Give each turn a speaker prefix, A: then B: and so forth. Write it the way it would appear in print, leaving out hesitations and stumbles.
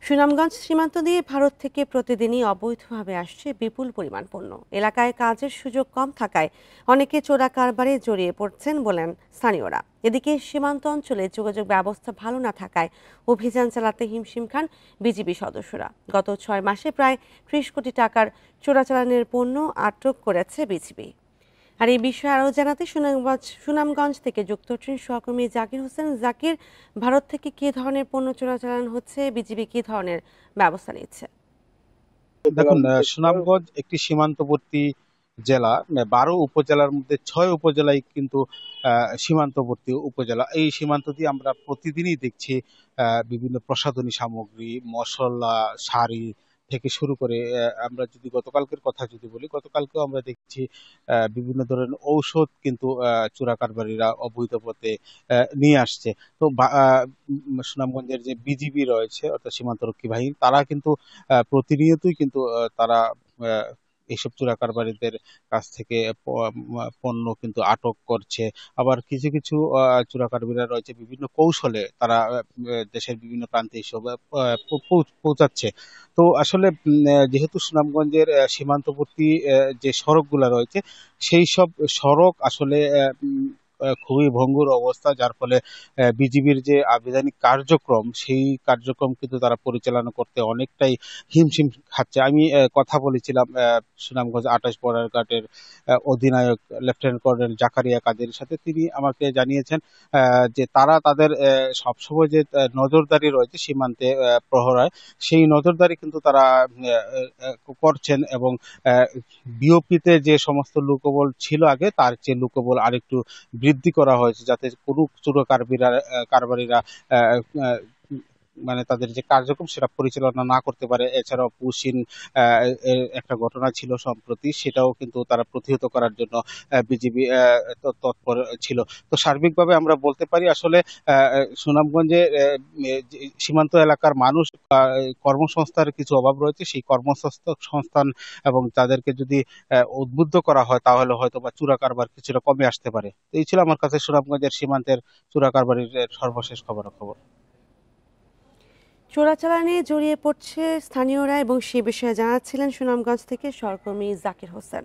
A: সুনামগঞ্জ সীমান্ত দিয়ে ভারত থেকে প্রতিদিনই অবৈধভাবে আসছে বিপুল পরিমাণ পণ্য। এলাকায় কাজের সুযোগ কম থাকায় অনেকে চোরা কারবারে জড়িয়ে পড়ছেন বলেন স্থানীয়রা। এদিকে সীমান্ত অঞ্চলে যোগাযোগ ব্যবস্থা ভালো না থাকায় অভিযান চালাতে হিমশিম খান বিজিবি সদস্যরা। গত 6 মাসে প্রায় 30 কোটি টাকার চোরাচালানের পণ্য আটক করেছে বিজিবি। আর এই বিষয়ে আরও জানাতে সুনামগঞ্জ থেকে যুক্ত হচ্ছেন সহকর্মী জাকির হোসেন। জাকির, ভারত থেকে কি ধরনের পণ্য চোরাচালান হচ্ছে, বিজিবি কি ধরনের ব্যবস্থা নিচ্ছে?
B: দেখুন, সুনামগঞ্জ একটি সীমান্তবর্তী জেলা। 12 উপজেলার মধ্যে 6 উপজেলায় কিন্তু সীমান্তবর্তী উপজেলা। এই সীমান্ত দিয়ে আমরা প্রতিদিনই দেখছি বিভিন্ন প্রসাধনী সামগ্রী, মশলা, শাড়ি থেকে শুরু করে আমরা যদি গতকালকের কথা যদি বলি, গতকালকেও আমরা দেখছি বিভিন্ন ধরনের ঔষধ কিন্তু চোরা কারবারিরা অবৈধ পথে নিয়ে আসছে। তো সুনামগঞ্জের যে বিজিবি রয়েছে অর্থাৎ সীমান্তরক্ষী বাহিনী, তারা কিন্তু প্রতিনিয়তই কিন্তু তারা এইসব চোরা কারবারিদের কাছ থেকে পণ্য কিন্তু আটক করছে। আবার কিছু কিছু চোরা কারবারিরা রয়েছে বিভিন্ন কৌশলে তারা দেশের বিভিন্ন প্রান্তে এইসব পৌঁছাচ্ছে। তো আসলে যেহেতু সুনামগঞ্জের সীমান্তবর্তী যে সড়কগুলো রয়েছে, সেই সব সড়ক আসলে খুবই ভঙ্গুর অবস্থা, যার ফলে বিজিবির যে আবিধানিক কার্যক্রম, সেই কার্যক্রম কিন্তু তারা পরিচালনা করতে অনেকটাই হিমশিম খাচ্ছে। আমি কথা বলেছিলাম সুনামগঞ্জ 28 বর্ডার গার্ডের অধিনায়ক লেফটেন্যান্ট কর্নেল জাকারিয়া কাদেরের সাথে। তিনি আমাকে জানিয়েছেন যে তারা তাদের সবসময় যে নজরদারি রয়েছে সীমান্তে প্রহরায়, সেই নজরদারি কিন্তু তারা করছেন এবং বিওপিতে যে সমস্ত লোকবল ছিল আগে, তার চেয়ে লোকবল আরেকটু বৃদ্ধি করা হয়েছে, যাতে কোনো চোরা কারবারিরা মানে তাদের যে কার্যক্রম সেটা পরিচালনা না করতে পারে। এছাড়াও পুশিন একটা ঘটনা ছিল সম্প্রতি, সেটাও কিন্তু তারা প্রতিহত করার জন্য বিজিবি তৎপর ছিল। তো সার্বিকভাবে আমরা বলতে পারি আসলে সুনামগঞ্জে সীমান্ত এলাকার মানুষ কর্মসংস্থানের কিছু অভাব রয়েছে। সেই কর্মসংস্থান এবং তাদেরকে যদি উদ্বুদ্ধ করা হয়, তাহলে হয়তো বা চোরা কারবার কিছুটা কমে আসতে পারে। এই ছিল আমার কাছে সুনামগঞ্জের সীমান্তের চোরা কারবারির সর্বশেষ খবর।
A: চোরাচালানে জড়িয়ে পড়ছে স্থানীয়রা এবং সে বিষয়ে জানাচ্ছিলেন সুনামগঞ্জ থেকে সহকর্মী জাকির হোসেন।